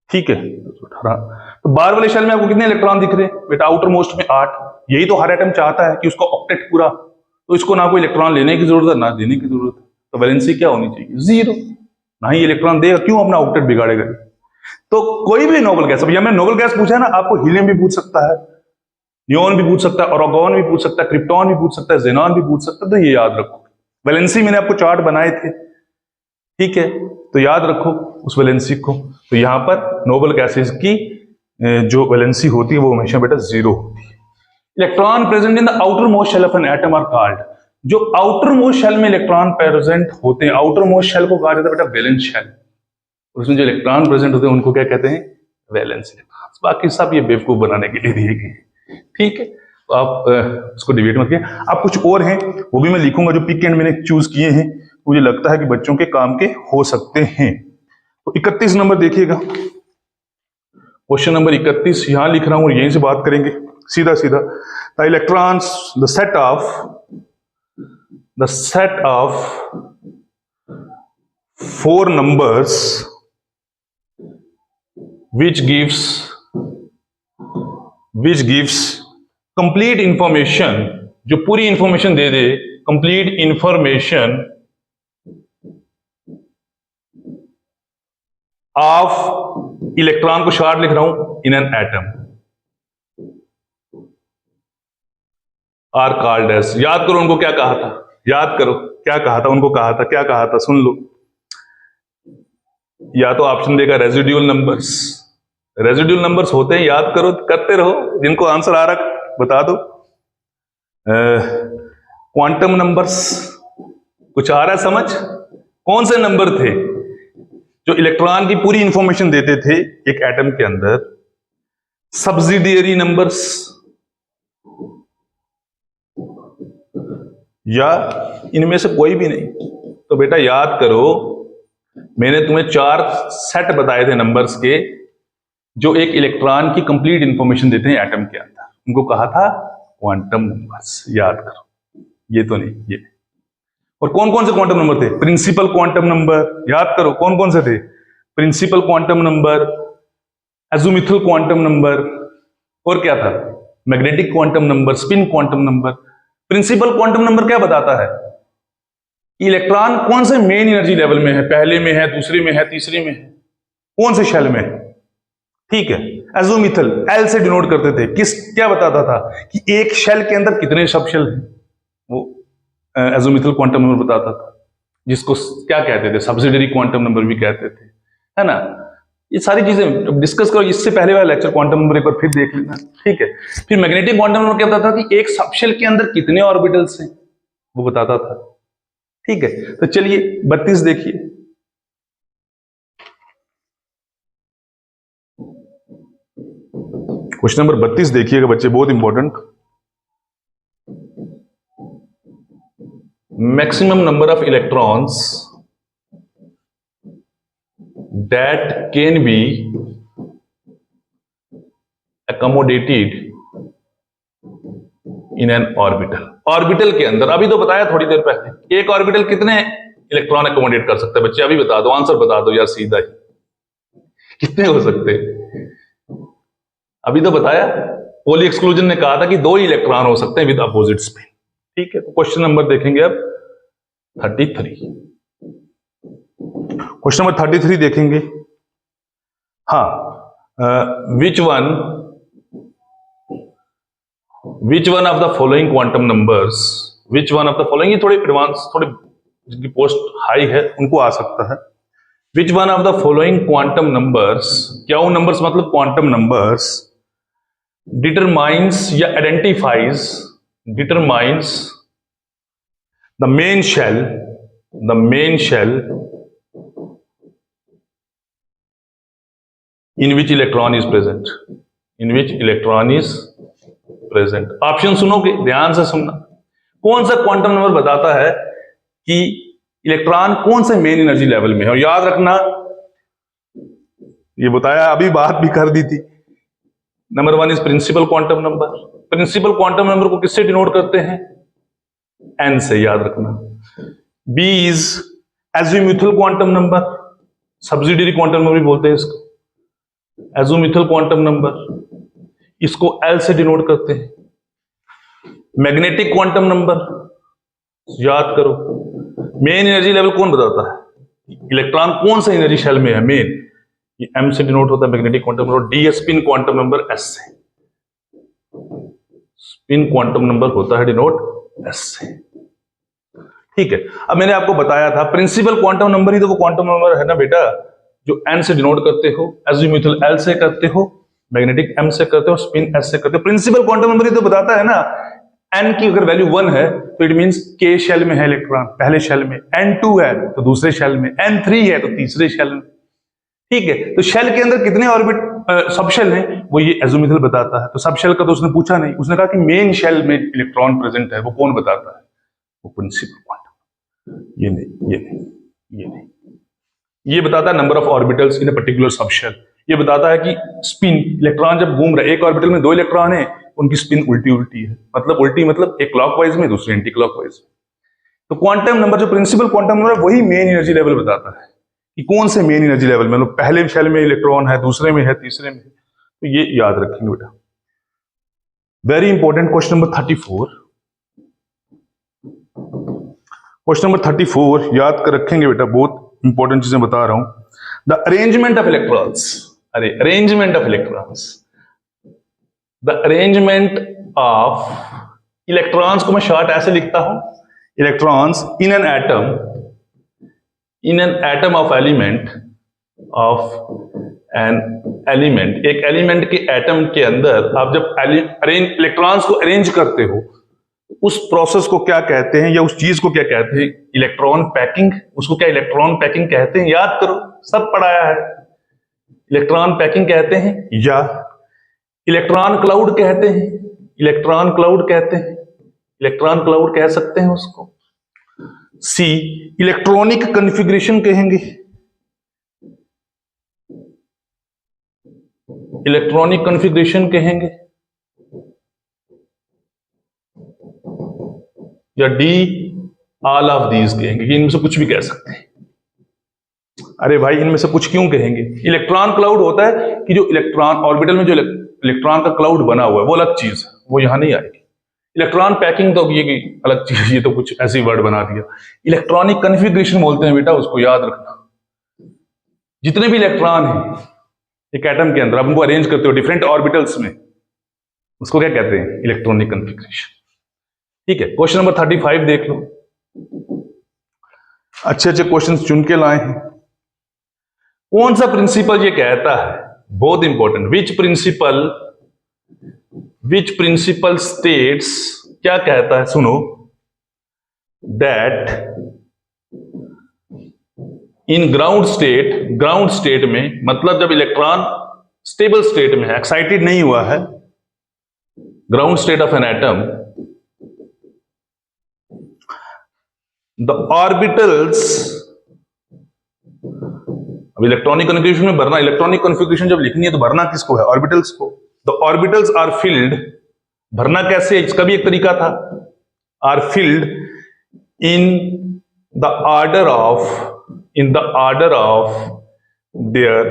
ठीक है। तो बाहर वाले शेल में आपको कितने इलेक्ट्रॉन दिख रहे हैं बेटा, आउटर मोस्ट में 8। यही तो हर एटम चाहता है कि उसका ऑक्टेट पूरा, तो इसको ना कोई इलेक्ट्रॉन लेने की जरूरत है ना देने की जरूरत है, तो वैलेंसी क्या होनी चाहिए, 0। ना ही इलेक्ट्रॉन देगा, क्यों अपना ऑक्टेट बिगाड़ेगा। तो कोई भी नोबल गैस, अब मैं नोबल गैस पूछा है ना, आपको हीलियम भी पूछ सकता है, नियोन भी पूछ सकता है, ऑर्गन भी पूछ सकता है, क्रिप्टॉन भी पूछ सकता है, ज़ेनॉन भी पूछ सकता है, तो ये याद रखो। वैलेंसी मैंने आपको चार्ट बनाए थे, ठीक है, तो याद रखो उस वैलेंसी को। तो यहां पर नोबल गैसेस की जो वैलेंसी होती है वो हमेशा बेटा 0 होती है। Electron present in the outermost shell of an atom are called, जो आउटर मोस्ट शेल में इलेक्ट्रॉन प्रेजेंट होते हैं, आउटर मोस्ट शेल को कहा जाता है बेटा वैलेंस शेल, उसमें जो इलेक्ट्रॉन प्रेजेंट होते हैं उनको क्या कहते हैं, वैलेंस इलेक्ट्रॉन्स। बाकी सब ये बेवकूफ बनाने के लिए दिए गए, ठीक है, तो आप उसको डिबेट मत किए। आप कुछ और हैं वो भी मैं लिखूंगा, जो पिक एंड मैंने चूज किए हैं, मुझे लगता है कि बच्चों के काम के हो सकते हैं। तो 31 नंबर देखिएगा, क्वेश्चन नंबर 31 यहां लिख रहा हूं, यहीं से बात करेंगे सीधा सीधा। The electrons, the set of 4 numbers which gives complete information, जो पूरी इंफॉर्मेशन दे दे, कंप्लीट इंफॉर्मेशन ऑफ इलेक्ट्रॉन को शॉर्ट लिख रहा हूं, in an atom are called as. याद करो उनको क्या कहा था, याद करो क्या कहा था, उनको कहा था, क्या कहा था, सुन लो। या तो ऑप्शन देगा रेजिड्यूल नंबर्स, रेजिड्यूल नंबर्स होते हैं, याद करो, करते रहो, जिनको आंसर आ रहा बता दो। क्वांटम नंबर्स, कुछ आ रहा है समझ, कौन से नंबर थे जो इलेक्ट्रॉन की पूरी इंफॉर्मेशन देते थे एक एटम के अंदर। सब्सिडियरी नंबर्स, या इनमें से कोई भी नहीं। तो बेटा याद करो, मैंने तुम्हें 4 सेट बताए थे नंबर्स के, जो एक इलेक्ट्रॉन की कंप्लीट इंफॉर्मेशन देते हैं एटम के अंदर, उनको कहा था क्वांटम नंबर्स, याद करो। ये तो नहीं, ये। और कौन कौन से क्वांटम नंबर थे, प्रिंसिपल क्वांटम नंबर, याद करो कौन कौन से थे, principal quantum number, azimuthal quantum number, और क्या था, magnetic quantum number, spin quantum number. Principal quantum number क्या बताता है, इलेक्ट्रॉन कौन से मेन एनर्जी लेवल में है, पहले में है, दूसरे में है, तीसरे में है, कौन से शेल में है, ठीक है। एजोमिथल एल से डिनोट करते थे, किस, क्या बताता था कि एक शेल के अंदर कितने सब शेल हैं, वो एजोमिथल क्वांटम नंबर बताता था, जिसको क्या कहते थे, सब्सिडियरी क्वांटम नंबर भी कहते थे, है ना। ये सारी चीजें डिस्कस करो, इससे पहले वाला लेक्चर क्वांटम नंबर एक बार फिर देख लेना, ठीक है। फिर मैग्नेटिक क्वांटम नंबर क्या बताता था कि एक सबशेल के अंदर कितने ऑर्बिटल्स हैं, वो बताता था, ठीक है। तो चलिए 32 देखिए, क्वेश्चन नंबर 32 देखिएगा बच्चे, बहुत important. maximum number of electrons that can be accommodated in an orbital. Orbital के अंदर अभी तो बताया थोड़ी देर पहले, एक ऑर्बिटल कितने इलेक्ट्रॉन अकोमोडेट कर सकते हैं बच्चे? अभी बता दो, आंसर बता दो यार सीधा ही, कितने हो सकते हैं? अभी तो बताया, पोली एक्सक्लूजन ने कहा था कि 2 इलेक्ट्रॉन हो सकते हैं विद अपोजिट स्पिन। ठीक है, तो क्वेश्चन नंबर देखेंगे अब 33। क्वेश्चन नंबर 33 देखेंगे। हाँ, विच one of the following quantum numbers, which one of the following, ये थोड़े एडवांस, थोड़े जिनकी पोस्ट हाई है उनको आ सकता है। Which one of the following quantum numbers, क्या वो नंबर्स मतलब क्वांटम नंबर्स, डिटरमाइंस या identifies, determines the main shell in which electron is present, in which electron is present। Option सुनोगे, ध्यान से सुनना। कौन सा क्वांटम नंबर बताता है कि इलेक्ट्रॉन कौन से मेन एनर्जी लेवल में है? और याद रखना, ये बताया, अभी बात भी कर दी थी। Number 1 is principal quantum number. Principal quantum number को किससे डिनोट करते हैं? एन से, याद रखना। B is azimuthal quantum number, subsidiary quantum number भी बोलते हैं इसको, एज़ीमुथल क्वांटम नंबर, इसको एल से डिनोट करते हैं। मैग्नेटिक क्वांटम नंबर, याद करो, मेन एनर्जी लेवल कौन बताता है? इलेक्ट्रॉन कौन सा एनर्जी शेल में है मेन, ये एम से डिनोट होता है magnetic quantum number. D spin quantum number, S से, स्पिन क्वांटम नंबर होता है डिनोट एस से। ठीक है, अब मैंने आपको बताया था प्रिंसिपल क्वांटम नंबर ही तो वो क्वांटम नंबर है ना बेटा, जो एन से डिनोट करते हो, एज़ीमुथल एल से करते हो, मैग्नेटिक एम से करते हो, स्पिन एस से करते हो। प्रिंसिपल क्वांटम नंबर ही तो बताता है ना, एन की अगर वैल्यू 1 है तो इट मींस के शेल में है इलेक्ट्रॉन, पहले शेल में, N2 है तो दूसरे शेल में, N3 है तो तीसरे शेल में। ठीक है, तो शेल के अंदर कितने ऑर्बिट सब शेल हैं वो ये एज़ीमुथल बताता है। तो सब शेल का तो उसने पूछा नहीं, उसने कहा कि मेन शेल में इलेक्ट्रॉन प्रेजेंट है, वो कौन बताता है? वो प्रिंसिपल क्वांटम। ये नहीं, ये नहीं, ये नहीं, ये बताता है number of orbitals in a particular sub shell. ये बताता है कि स्पिन, इलेक्ट्रॉन जब घूम रहे, एक ऑर्बिटल में 2 इलेक्ट्रॉन है, उनकी स्पिन उल्टी उल्टी है, मतलब उल्टी मतलब एक क्लॉकवाइज में, दूसरी एंटी क्लॉकवाइज में। तो क्वांटम नंबर जो प्रिंसिपल क्वांटम नंबर वही मेन एनर्जी लेवल बताता है कि कौन से मेन एनर्जी लेवल में, मतलब पहले शेल में इलेक्ट्रॉन है, दूसरे में है, तीसरे में है। तो ये याद रखेंगे बेटा, very important. Question number 34, question number 34 याद कर रखेंगे बेटा, बहुत इंपॉर्टेंट चीजें बता रहा हूं। द अरेंजमेंट ऑफ इलेक्ट्रॉन्स, अरे arrangement of electrons, the arrangement of electrons को मैं शॉर्ट ऐसे लिखता हूं, electrons in an atom of element, एक एलिमेंट के एटम के अंदर आप जब इलेक्ट्रॉन्स को अरेंज करते हो, उस प्रोसेस को क्या कहते हैं, या उस चीज को क्या कहते हैं? Electron packing. उसको क्या इलेक्ट्रॉन पैकिंग कहते हैं? याद करो, सब पढ़ाया है। इलेक्ट्रॉन पैकिंग कहते हैं, या इलेक्ट्रॉन क्लाउड कहते हैं, इलेक्ट्रॉन क्लाउड कहते हैं, इलेक्ट्रॉन क्लाउड कह सकते हैं उसको। सी, इलेक्ट्रॉनिक कॉन्फ़िगरेशन कहेंगे, इलेक्ट्रॉनिक कॉन्फ़िगरेशन कहेंगे, या डी, ऑल ऑफ दीज कहेंगे, कि इनमें से कुछ भी कह सकते हैं। अरे भाई, इनमें से कुछ क्यों कहेंगे? इलेक्ट्रॉन क्लाउड होता है कि जो इलेक्ट्रॉन ऑर्बिटल में जो इलेक्ट्रॉन का क्लाउड बना हुआ है वो अलग चीज है, वो यहां नहीं आएगी। इलेक्ट्रॉन पैकिंग तो ये अलग चीज, ये तो कुछ ऐसी वर्ड बना दिया। इलेक्ट्रॉनिक कॉन्फ़िगरेशन बोलते हैं बेटा, उसको याद रखना। जितने भी इलेक्ट्रॉन हैं एक एटम के अंदर, आप उनको अरेंज करते हो डिफरेंट ऑर्बिटल्स में, उसको क्या कहते हैं? Electronic configuration. ठीक है, क्वेश्चन नंबर 35 देख लो। अच्छे अच्छे क्वेश्चन चुन के लाए हैं। कौन सा प्रिंसिपल ये कहता है, बहुत इंपॉर्टेंट, विच प्रिंसिपल स्टेट्स, क्या कहता है? सुनो, दैट इन ग्राउंड स्टेट में, मतलब जब इलेक्ट्रॉन स्टेबल स्टेट में है, एक्साइटेड नहीं हुआ है, ground state of an atom, the orbitals, अब इलेक्ट्रॉनिक कन्फिग्रेशन में भरना, इलेक्ट्रॉनिक कन्फिग्रेशन जब लिखनी है तो भरना किसको है? ऑर्बिटल्स को। द ऑर्बिटल्स आर फिल्ड, भरना कैसे, इसका भी एक तरीका था, are filled in the order of their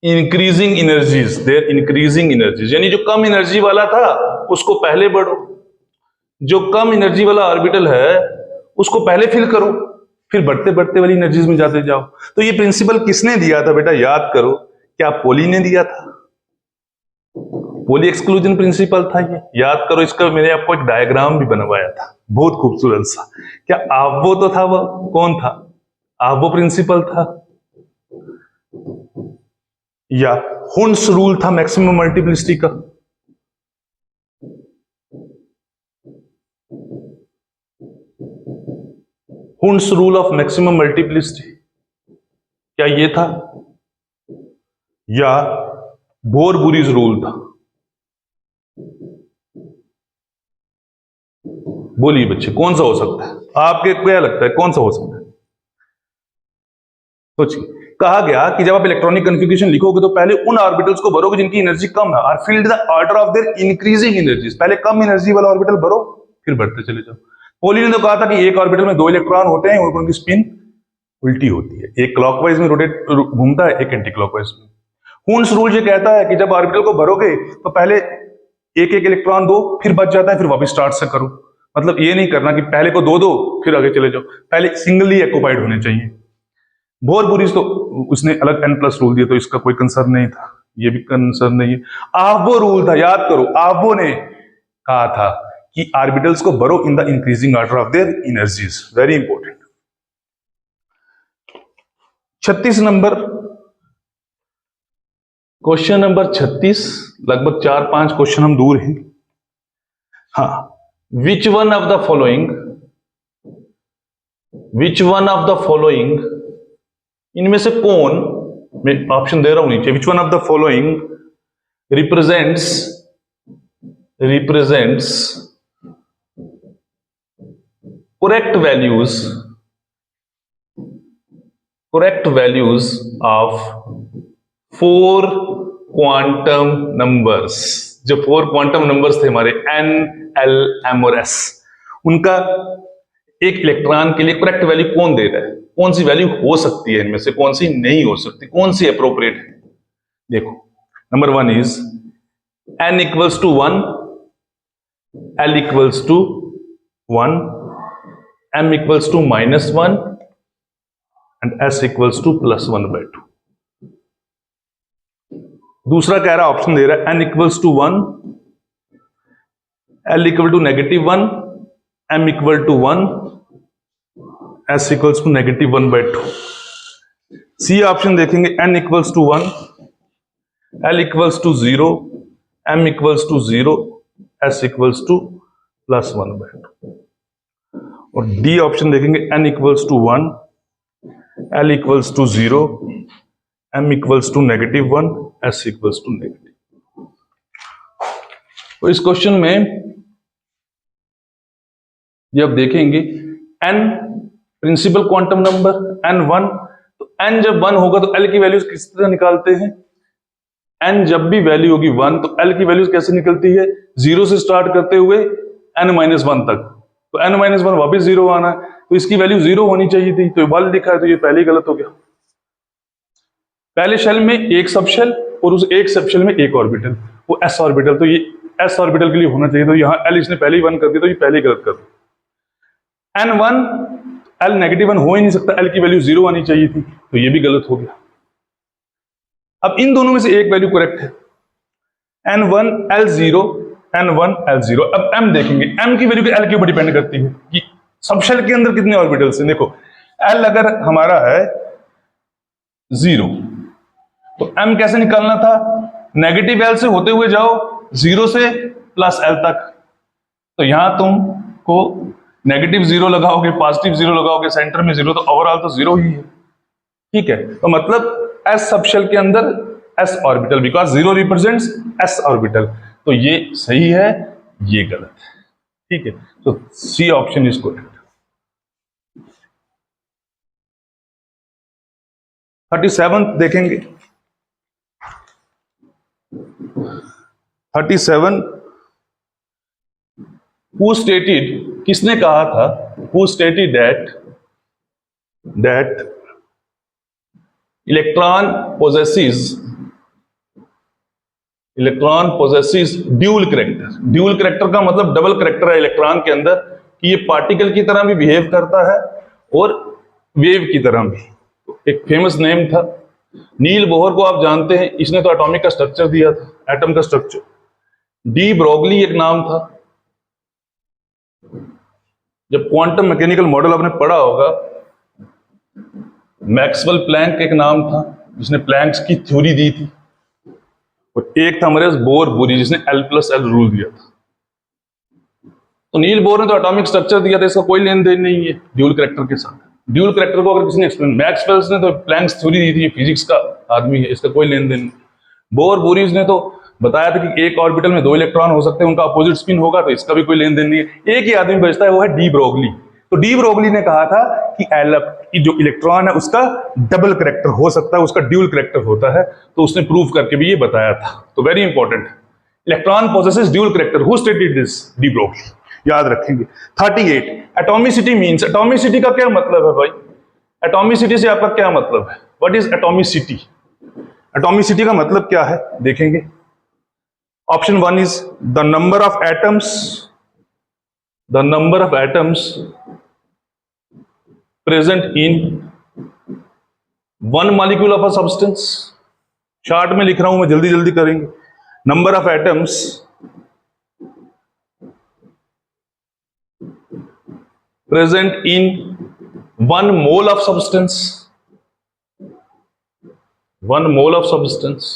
increasing energies, यानी जो कम एनर्जी वाला था उसको पहले बढ़ो, जो कम एनर्जी वाला ऑर्बिटल है उसको पहले फिल करो, फिर बढ़ते बढ़ते वाली एनर्जीज में जाते जाओ। तो ये प्रिंसिपल किसने दिया था बेटा? याद करो, क्या पॉली ने दिया था? पॉली एक्सक्लूजन प्रिंसिपल था ये, याद करो। इसका मैंने आपको एक डायग्राम भी बनवाया था, बहुत खूबसूरत सा। क्या आव्वो तो था? वो कौन था? आव्वो प्रिंसिपल था, या हुंस रूल था मैक्सिमम मल्टीप्लिसिटी का? हुंस रूल ऑफ मैक्सिमम मल्टीप्लिसिटी, क्या ये था, या बोर-बुरीज रूल था? बोलिए बच्चे, कौन सा हो सकता है? आपके क्या लगता है कौन सा हो सकता है? सोचिए। कहा गया कि जब आप इलेक्ट्रॉनिक कन्फिग्रेशन लिखोगे तो पहले उन ऑर्बिटल्स को भरोगे जिनकी एनर्जी कम है, और filled the order of their increasing energies, पहले कम एनर्जी वाला ऑर्बिटल भरो फिर बढ़ते चले जाओ। पॉली ने तो कहा था कि एक ऑर्बिटल में 2 इलेक्ट्रॉन होते हैं और उनकी स्पिन उल्टी होती है, एक क्लॉकवाइज में रोटेट घूमता है, एक एंटी क्लॉकवाइज में। हुंस रूल ये कहता है कि जब ऑर्बिटल को भरोगे तो पहले एक एक इलेक्ट्रॉन दो, फिर बच जाता है, फिर वापस स्टार्ट से करो। मतलब ये नहीं करना कि पहले को दो फिर आगे चले जाओ, पहले सिंगली ऑक्युपाइड होने चाहिए। बोर-बुरीज तो उसने अलग n+ रूल दिया, तो इसका कोई कंसर्न नहीं था, ये भी कंसर्न नहीं है। आव्वो रूल था, याद करो, आव्वो ने कहा था कि ऑर्बिटल्स को भरो in the increasing order of their energies, very important. 36 number, question number 36, लगभग 4-5 क्वेश्चन हम दूर हैं। हाँ, विच वन ऑफ द फॉलोइंग, इनमें से कौन, मैं ऑप्शन दे रहा हूं नीचे, विच one of the following represents correct values of 4 quantum numbers. जो 4 क्वांटम नंबर्स थे हमारे n, l, m और s, उनका एक इलेक्ट्रॉन के लिए करेक्ट वैल्यू कौन दे रहा है? कौन सी वैल्यू हो सकती है इनमें से, कौन सी नहीं हो सकती, कौन सी अप्रोप्रिएट है? देखो, number 1 is n equals to 1, l equals to 1, m equals to -1 and s equals to +1/2। दूसरा कह रहा, ऑप्शन दे रहा है n equals to 1, l equal to -1, m equal to 1, s equals to -1/2। C option देखेंगे, n equals to 1, l equals to 0, m equals to 0, s equals to +1/2। और डी ऑप्शन देखेंगे, n equals to 1, l equals to 0, m equals to -1, s equals to -। तो इस क्वेश्चन में जब देखेंगे n principal quantum number n 1, तो n जब 1 होगा तो l की वैल्यूज किस तरह निकालते हैं? n जब भी वैल्यू होगी 1 तो l की वैल्यूज कैसे निकलती है? 0 से स्टार्ट करते हुए n-1 तक, तो n-1 वापस 0 आना है, तो इसकी वैल्यू 0 होनी चाहिए थी, तो 1 लिखा है, तो ये पहले ही गलत हो गया। पहले शेल में एक सब शेल और उस एक सब शेल में एक ऑर्बिटल, वो s ऑर्बिटल, तो ये s ऑर्बिटल के लिए होना चाहिए, तो यहाँ l इसने पहले ही 1 कर दिया, तो ये पहले ही गलत कर दिया। n1, l -1 हो ही नहीं सकता, l की वैल्यू 0 आनी चाहिए थी, तो ये भी गलत हो गया। अब इन दोनों में से एक वैल्यू करेक्ट है, n1 l0, n1 l0। अब m देखेंगे, m की वैल्यू l के ऊपर डिपेंड करती है कि सब शेल के अंदर कितने ऑर्बिटल्स हैं। देखो, l अगर हमारा है 0, तो m कैसे निकालना था? -l से होते हुए जाओ 0 से +l तक, तो यहां तुमको -0 लगाओगे, +0 लगाओगे, सेंटर में 0, तो ओवरऑल तो 0 ही है, ठीक है। तो मतलब s सब शेल के अंदर s orbital, because 0 represents s orbital, तो ये सही है, ये गलत है, ठीक है। तो सी ऑप्शन इज करेक्ट। 37 देखेंगे। 37 हु स्टेटेड, किसने कहा था, who stated that electron possesses dual character. Dual character का मतलब डबल करेक्टर है इलेक्ट्रॉन के अंदर, कि ये पार्टिकल की तरह भी बिहेव करता है और वेव की तरह भी। एक फेमस नेम था, नील बोहर को आप जानते हैं, इसने तो एटॉमिक का स्ट्रक्चर दिया था, एटम का स्ट्रक्चर। डी ब्रोगली एक नाम था, जब क्वांटम मैकेनिकल मॉडल आपने पढ़ा होगा। मैक्सवेल प्लैंक एक नाम था, जिसने प्लैंक्स की थ्योरी दी थी। और एक था हमारे बोर बुरी, जिसने L+L रूल दिया था। तो नील बोर ने तो एटॉमिक स्ट्रक्चर दिया था, इसका कोई लेन देन नहीं है ड्यूल करेक्टर के साथ। ड्यूल करेक्टर को अगर किसी ने एक्सप्लेन, मैक्सवेल ने तो प्लैंक्स थ्योरी दी थी, फिजिक्स का आदमी है, इसका कोई लेन देन नहीं। बोर बुरीज ने तो बताया था कि एक ऑर्बिटल में 2 इलेक्ट्रॉन हो सकते हैं, उनका अपोजिट स्पिन होगा, तो इसका भी कोई लेन देन नहीं है। एक ही आदमी बचता है, वो है डी ब्रोगली। तो डी ब्रोगली ने कहा था कि जो इलेक्ट्रॉन है उसका डबल करेक्टर हो सकता है, उसका ड्यूल करेक्टर होता है। तो उसने प्रूव करके भी ये बताया था। तो very important, electron possesses dual character, who stated this? De Broglie, याद रखेंगे। 38 एटॉमिसिटी मींस, एटॉमिसिटी का क्या मतलब है भाई? एटॉमिसिटी से आपका क्या मतलब है? What is atomicity? एटॉमिसिटी का मतलब क्या है देखेंगे। Option 1 is the number of atoms present in 1 molecule of a substance. Chart में लिख रहा हूं मैं, जल्दी जल्दी करेंगे। Number of atoms present in 1 mole of substance, 1 mole of substance।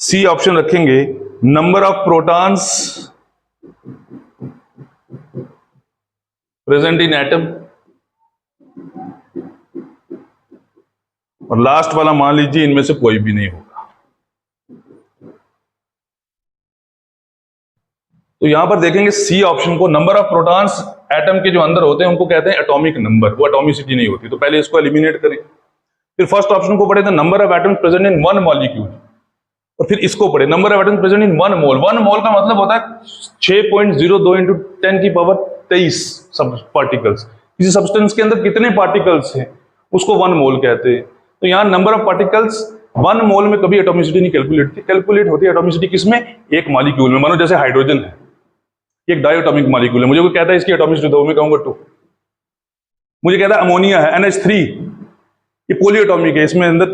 C option रखेंगे, number of protons present in atom. और लास्ट वाला मान लीजिए इनमें से कोई भी नहीं होगा। तो यहां पर देखेंगे सी ऑप्शन को, नंबर ऑफ प्रोटॉन्स एटम के जो अंदर होते हैं उनको कहते हैं एटॉमिक नंबर, वो एटॉमिसिटी नहीं होती। तो पहले इसको एलिमिनेट करें। फिर फर्स्ट ऑप्शन को पढ़े थे, number of atoms present in 1 molecule. और फिर इसको पढ़े, number of atoms present in 1 मोल। 1 मोल का मतलब होता है 6.02 इंटू 10 की पावर 23 सब पार्टिकल्स। किसी सब्सटेंस के अंदर कितने पार्टिकल्स हैं उसको 1 मोल कहते हैं। तो यहां नंबर ऑफ पार्टिकल्स 1 मोल में कभी एटॉमिसिटी नहीं कैलकुलेट होती है एटॉमिसिटी किसमें? एक मॉलिक्यूल में। मानो जैसे हाइड्रोजन है, एक डायटोमिक मॉलिक्यूल है, मुझे कोई कहता है इसकी एटॉमिसिटी दो, मैं कहूंगा 2। मुझे कहता है अमोनिया है, NH3, ये पॉलीएटॉमिक है, इसमें अंदर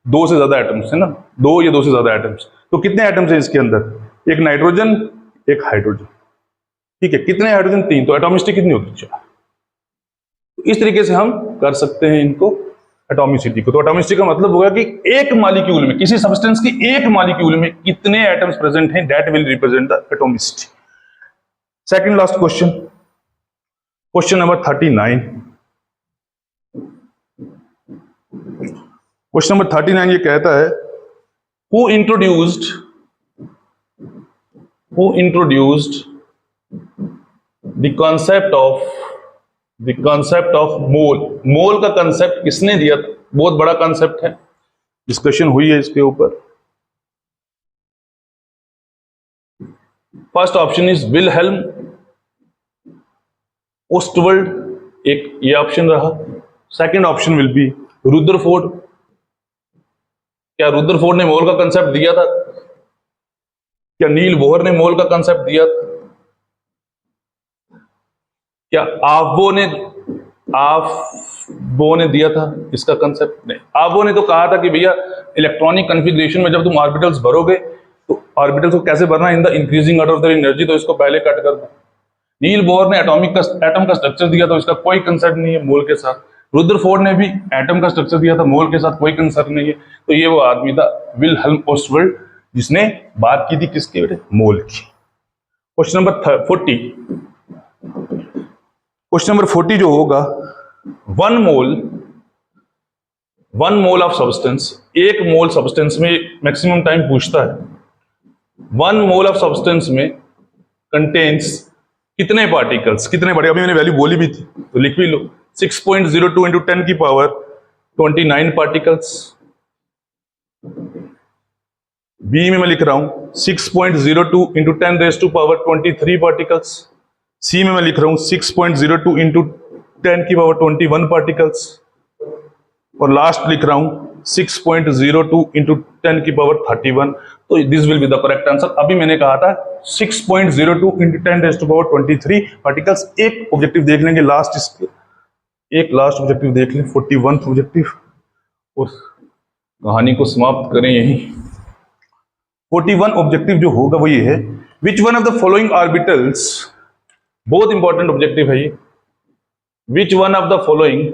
2 से ज्यादा एटम्स है ना, 2 या 2 से ज्यादा एटम्स। तो कितने एटम्स हैं इसके अंदर? एक नाइट्रोजन, एक हाइड्रोजन, ठीक है। कितने हाइड्रोजन? 3। तो एटॉमिसिटी कितनी होती है? 4। तो इस तरीके से हम कर सकते हैं इनको, एटॉमिसिटी को। तो एटॉमिसिटी का मतलब होगा कि एक मॉलिक्यूल में, किसी सब्सटेंस की एक मॉलिक्यूल में कितने एटम्स प्रेजेंट हैं, that will represent the atomicity. Second last question, question number 39। Question number 39 ये कहता है, who introduced the concept of mole. Mole का कंसेप्ट किसने दिया था? बहुत बड़ा कंसेप्ट है, डिस्कशन हुई है इसके ऊपर। फर्स्ट ऑप्शन इज विलहेल्म ओस्टवर्ल्ड, एक ये ऑप्शन रहा। Second option will be Rutherford. क्या रुदरफोर्ड ने मोल का कंसेप्ट दिया था? क्या नील बोहर ने मोल का कंसेप्ट दिया था? क्या आफबो ने दिया था इसका कंसेप्ट? नहीं। आफबो ने तो कहा था कि भैया इलेक्ट्रॉनिक कन्फिग्रेशन में जब तुम ऑर्बिटल्स भरोगे तो ऑर्बिटल्स को कैसे भरना, in the increasing order of their energy, तो इसको पहले कट कर दो। नील बोहर ने एटम का स्ट्रक्चर दिया था, इसका कोई कंसर्न नहीं है मोल के साथ। रुदरफोर्ड ने भी एटम का स्ट्रक्चर दिया था, मोल के साथ कोई कंसर्न नहीं है। तो ये वो आदमी था विलहेल्म ओस्टवर्ल्ड, जिसने बात की थी किसकी बेटे? मोल की। Question number 40। क्वेश्चन नंबर 40 जो होगा, 1 mole of substance, 1 mole substance में मैक्सिमम टाइम पूछता है, 1 मोल ऑफ सब्सटेंस में कंटेन्स कितने पार्टिकल्स, कितने बड़े? अभी मैंने वैल्यू बोली भी थी तो लिख भी लो, 6.02 इंटू 10 की पावर 29 पार्टिकल्स। बी में मैं लिख रहा हूं 6.02 इंटू 10⁻23 पार्टिकल्स। सी में मैं लिख रहा हूं 6.02 इंटू 10⁻21 पार्टिकल्स। और लास्ट लिख रहा हूं 6.02 इंटू 10⁻31। तो this will be the correct answer. अभी मैंने कहा था 6.02 इंटू 10⁻23 पार्टिकल्स। एक ऑब्जेक्टिव देख लेंगे लास्ट, इसके एक लास्ट ऑब्जेक्टिव देख लें, 41th ऑब्जेक्टिव, और कहानी को समाप्त करें यही। 41 ऑब्जेक्टिव जो होगा वो ये है, which one of the following orbitals, बहुत इंपॉर्टेंट ऑब्जेक्टिव है ये, विच one of the following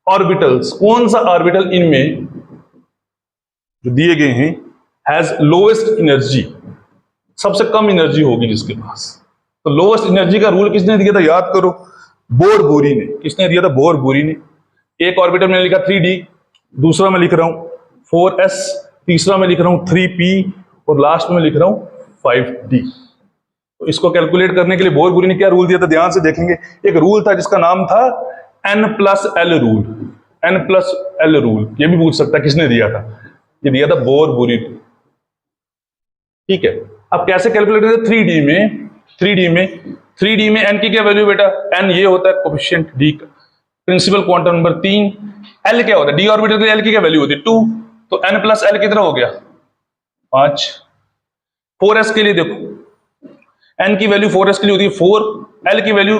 orbitals, कौन सा ऑर्बिटल इनमें जो दिए गए हैं हैज लोएस्ट एनर्जी, सबसे कम एनर्जी होगी जिसके पास। तो लोएस्ट एनर्जी का रूल किसने दिया था, याद करो, बोर-बोरी ने। किसने दिया था, बोर-बोरी ने। एक ऑर्बिटल मैंने लिखा 3d, दूसरा मैं लिख रहा हूं 4s, तीसरा मैं लिख रहा हूं 3p, और लास्ट में मैं लिख रहा हूं 5d। तो इसको कैलकुलेट करने के लिए बोर-बोरी ने क्या रूल दिया था, ध्यान से देखेंगे। एक रूल था जिसका नाम था n+l रूल। n+l रूल, ये भी पूछ सकता है किसने दिया था, ये दिया था बोर-बोरी ने। ठीक है, अब कैसे कैलकुलेट करते, 3D में n की क्या वैल्यू बेटा, n ये होता है कोफिशिएंट d का, प्रिंसिपल क्वांटम नंबर 3। l क्या होता है, d ऑर्बिटल के लिए l की क्या वैल्यू होती है 2, तो n+l कितना हो गया 5। 4s के लिए देखो, n की वैल्यू 4s के लिए होती है 4, l की वैल्यू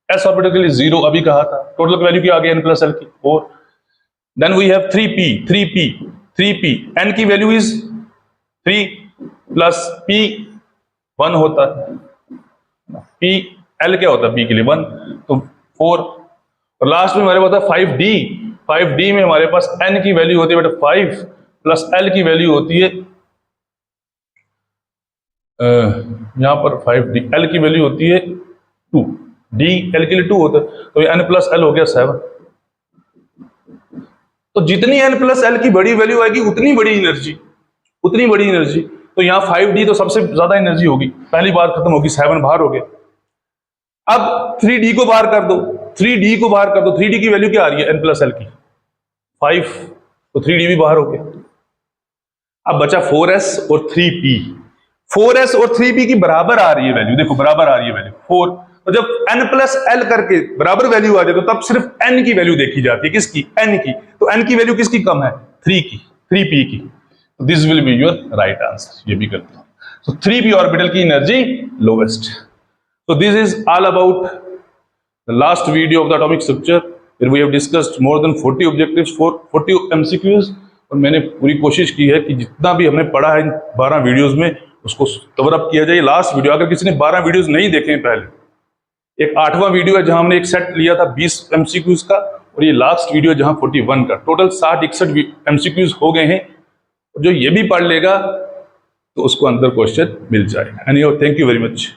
s ऑर्बिटल के लिए 0, अभी कहा था। टोटल वैल्यू क्या आ गई n+l की 4। Then we have 3p, n की वैल्यू इज 3 प्लस p 1 होता है, p l क्या होता है p के लिए 1, तो 4। और लास्ट में हमारे पास होता है 5d में हमारे पास n की वैल्यू होती है बेटा 5 प्लस l की वैल्यू होती है यहां पर 5d, l की वैल्यू होती है 2, d l के लिए 2 होता है, तो n+l हो गया 7। तो जितनी n+l की बड़ी वैल्यू आएगी उतनी बड़ी एनर्जी। तो यहाँ 5d तो सबसे ज्यादा एनर्जी होगी, पहली बार खत्म होगी, 7 बाहर हो गया। अब 3d को बाहर कर दो, 3d की वैल्यू क्या आ रही है n+l की 5, तो 3d भी बाहर हो गया। अब बचा 4s और 3p। 4s और 3p की बराबर आ रही है वैल्यू, देखो बराबर आ रही है वैल्यू 4। तो जब n+l करके बराबर वैल्यू आ जाए तो तब सिर्फ n की वैल्यू देखी जाती है, किसकी, n की। तो n की वैल्यू किसकी कम है, 3p की। This will be your right answer, ये भी करते हैं। So 3p ऑर्बिटल की energy lowest. So this is all about the last video of the atomic structure where we have discussed more than 40 objectives for 40 MCQs। और मैंने पूरी कोशिश की है कि जितना भी हमने पढ़ा है 12 वीडियोस में उसको कवर अप किया जाए। लास्ट वीडियो, अगर किसी ने 12 वीडियोस नहीं देखे हैं पहले, एक 8वां वीडियो है जहां हमने एक सेट लिया था 20 MCQs का, और ये लास्ट वीडियो जहां 41 का, टोटल 60-61 MCQs हो गए हैं। जो ये भी पढ़ लेगा तो उसको अंदर क्वेश्चन मिल जाएगा। Anyway, thank you very much.